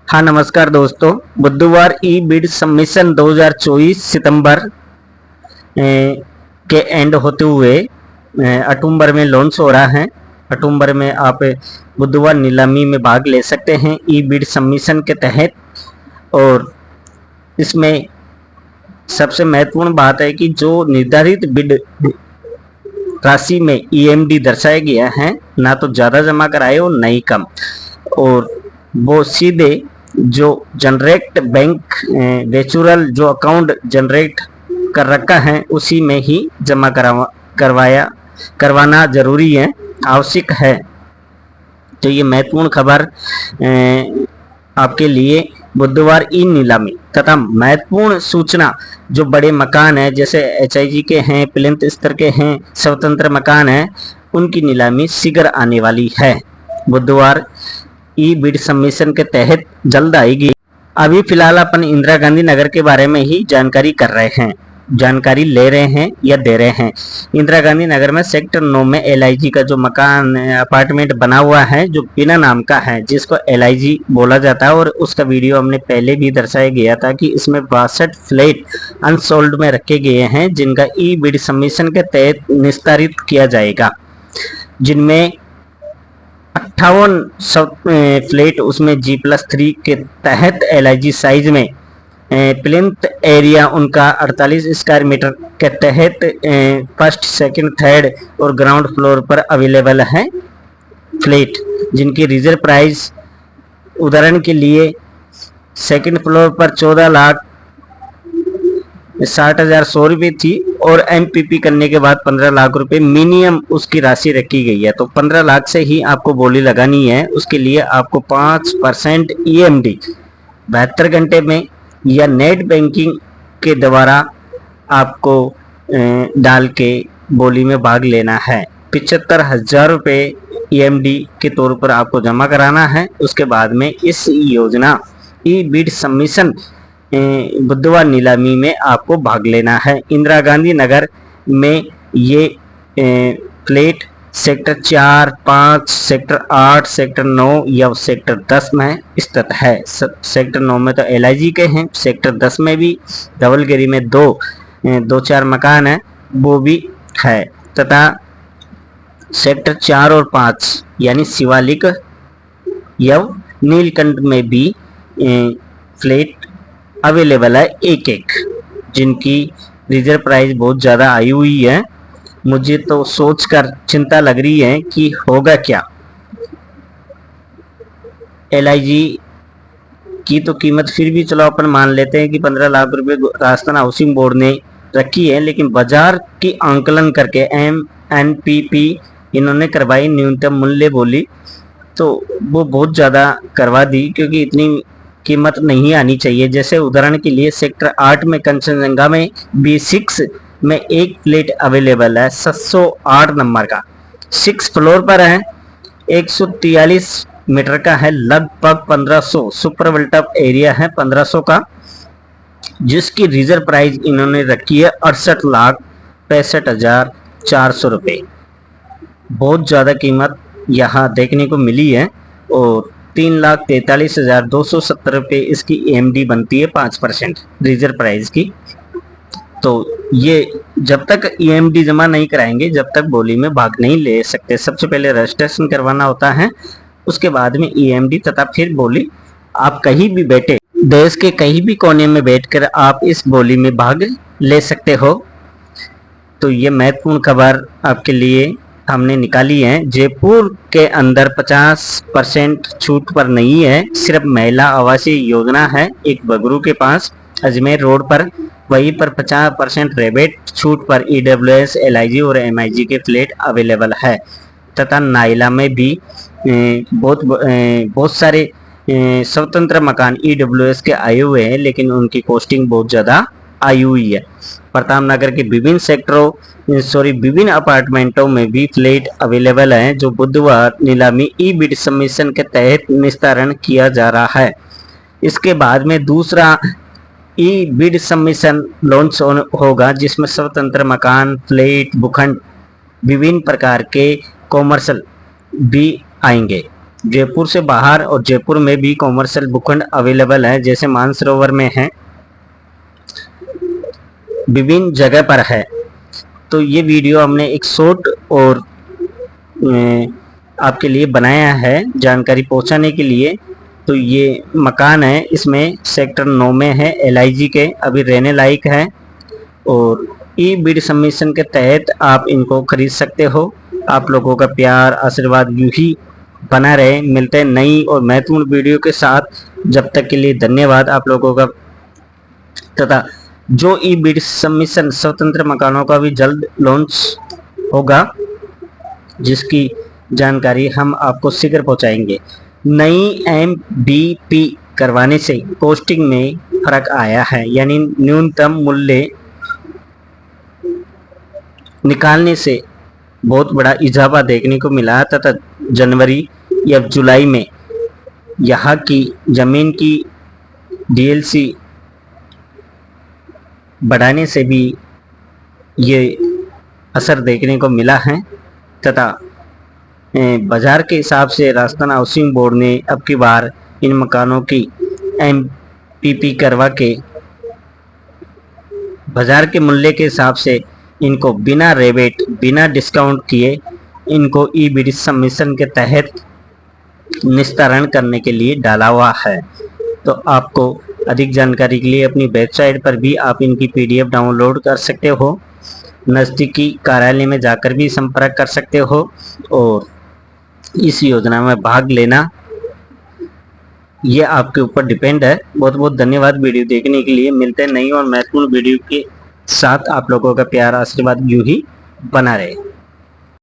हाँ नमस्कार दोस्तों। बुधवार ई बिड सबमिशन 2024 सितंबर के एंड होते हुए अक्टूबर में लॉन्च हो रहा है। अक्टूबर में आप बुधवार नीलामी में भाग ले सकते हैं ई बिड सबमिशन के तहत। और इसमें सबसे महत्वपूर्ण बात है कि जो निर्धारित बिड राशि में ईएमडी दर्शाया गया है, ना तो ज़्यादा जमा कराए और न ही कम, और वो सीधे जो जनरेट बैंक नेचुरल जो अकाउंट जनरेट कर रखा है उसी में ही जमा करवाना जरूरी है, आवश्यक है। तो ये महत्वपूर्ण खबर आपके लिए बुधवार ई नीलामी तथा महत्वपूर्ण सूचना जो बड़े मकान है जैसे एचआईजी के हैं, प्लिंथ स्तर के हैं, स्वतंत्र मकान है, उनकी नीलामी शीघ्र आने वाली है। बुधवार ई बिड सबमिशन के तहत जल्द आएगी। अभी फिलहाल अपन इंदिरा गांधी नगर के बारे में ही जानकारी कर रहे हैं, जानकारी ले रहे हैं या दे रहे हैं। इंदिरा गांधी नगर में सेक्टर 9 में एलआईजी का जो मकान अपार्टमेंट बना हुआ है जो बिना नाम का है, जिसको एलआईजी बोला जाता है, और उसका वीडियो हमने पहले भी दर्शाया गया था कि इसमें 62 फ्लैट अनसोल्ड में रखे गए हैं जिनका ई बिड सबमिशन के तहत निस्तारित किया जाएगा, जिनमें 58 फ्लैट उसमें G+3 के तहत एलआईजी साइज में प्लिंथ एरिया उनका 48 स्क्वायर मीटर के तहत फर्स्ट, सेकंड, थर्ड और ग्राउंड फ्लोर पर अवेलेबल है फ्लैट, जिनकी रिजर्व प्राइस उदाहरण के लिए सेकंड फ्लोर पर 14,60,100 रुपये थी और एमपीपी करने के बाद 15 लाख रुपए मिनिमम उसकी राशि रखी गई है। तो 15 लाख से ही आपको बोली लगानी है। उसके लिए आपको 5% ईएमडी 72 घंटे में या नेट बैंकिंग के द्वारा आपको डाल के बोली में भाग लेना है। 75,000 रुपये ईएमडी के तौर पर आपको जमा कराना है। उसके बाद में इस योजना ई बिड सबमिशन बुधवार नीलामी में आपको भाग लेना है। इंदिरा गांधी नगर में ये फ्लैट सेक्टर 4, 5, सेक्टर 8, सेक्टर 9 या सेक्टर 10 में स्थित है। सेक्टर 9 में तो एलआईजी के हैं, सेक्टर 10 में भी धवलगिरी में दो चार मकान है वो भी है, तथा सेक्टर 4 और 5 यानी शिवालिक या नीलकंठ में भी फ्लैट अवेलेबल है एक एक, जिनकी रिजर्व प्राइस बहुत ज़्यादा आई हुई है। मुझे तो सोचकर चिंता लग रही है कि होगा क्या। एलआईजी की तो कीमत फिर भी चलो अपन मान लेते हैं कि 15 लाख रुपए राजस्थान हाउसिंग बोर्ड ने रखी है, लेकिन बाजार की आंकलन करके एमएनपीपी इन्होंने करवाई न्यूनतम मूल्य बोली, तो वो बहुत ज़्यादा करवा दी, क्योंकि इतनी कीमत नहीं आनी चाहिए। जैसे उदाहरण के लिए सेक्टर 8 में कंचनजंगा में B6 में एक फ्लैट अवेलेबल है 708 नंबर का, 6 फ्लोर पर है, 143 मीटर का है, लगभग 1500 सुपर बिल्टअप एरिया है 1500 का, जिसकी रिजर्व प्राइस इन्होंने रखी है 68,65,400 रुपये। बहुत ज़्यादा कीमत यहाँ देखने को मिली है और 3,43,270 रुपये इसकी ईएमडी बनती है 5% रिजर्व प्राइस की। तो ये जब तक ईएमडी जमा नहीं कराएंगे जब तक बोली में भाग नहीं ले सकते। सबसे पहले रजिस्ट्रेशन करवाना होता है, उसके बाद में ईएमडी तथा फिर बोली। आप कहीं भी बैठे, देश के कहीं भी कोने में बैठकर आप इस बोली में भाग ले सकते हो। तो ये महत्वपूर्ण खबर आपके लिए हमने निकाली है। जयपुर के अंदर 50% छूट पर नहीं है, सिर्फ महिला आवासीय योजना है एक बगरू के पास अजमेर रोड पर, वहीं पर 50% रेबेट छूट पर ईडब्ल्यूएस, एलआईजी और एमआईजी के फ्लैट अवेलेबल है, तथा नाइला में भी बहुत सारे स्वतंत्र मकान ईडब्ल्यूएस के आए हुए हैं, लेकिन उनकी कॉस्टिंग बहुत ज़्यादा आई हुई है। प्रताप नगर के विभिन्न अपार्टमेंटों में भी फ्लैट अवेलेबल हैं, जो बुधवार नीलामी ई बिड सबमिशन के तहत निस्तारण किया जा रहा है। इसके बाद में दूसरा ई बिड सबमिशन लॉन्च होगा, जिसमें स्वतंत्र मकान, फ्लैट, भूखंड, विभिन्न प्रकार के कॉमर्शियल भी आएंगे। जयपुर से बाहर और जयपुर में भी कॉमर्शियल भूखंड अवेलेबल है, जैसे मानसरोवर में है, विभिन्न जगह पर है। तो ये वीडियो हमने एक शॉर्ट और आपके लिए बनाया है जानकारी पहुंचाने के लिए। तो ये मकान है, इसमें सेक्टर 9 में है, LIG के, अभी रहने लायक है और ई बिड सबमिशन के तहत आप इनको खरीद सकते हो। आप लोगों का प्यार आशीर्वाद यूं ही बना रहे। मिलते हैं नई और महत्वपूर्ण वीडियो के साथ। जब तक के लिए धन्यवाद आप लोगों का। तथा जो ई बिड सबमिशन स्वतंत्र मकानों का भी जल्द लॉन्च होगा, जिसकी जानकारी हम आपको शीघ्र पहुंचाएंगे। नई MBP करवाने से कॉस्टिंग में फर्क आया है, यानी न्यूनतम मूल्य निकालने से बहुत बड़ा इजाफा देखने को मिला है। तथा जनवरी या जुलाई में यहाँ की जमीन की DLC बढ़ाने से भी ये असर देखने को मिला है। तथा बाजार के हिसाब से राजस्थान हाउसिंग बोर्ड ने अब की बार इन मकानों की MPP करवा के बाजार के मूल्य के हिसाब से इनको बिना रेबेट बिना डिस्काउंट किए इनको ई बिड सबमिशन के तहत निस्तारण करने के लिए डाला हुआ है। तो आपको अधिक जानकारी के लिए अपनी वेबसाइट पर भी आप इनकी PDF डाउनलोड कर सकते हो। नज़दीकी कार्यालय में जाकर भी संपर्क कर सकते हो और इस योजना में भाग लेना ये आपके ऊपर डिपेंड है। बहुत बहुत धन्यवाद वीडियो देखने के लिए। मिलते हैं नई और महत्वपूर्ण वीडियो के साथ। आप लोगों का प्यार आशीर्वाद यूं ही बना रहे।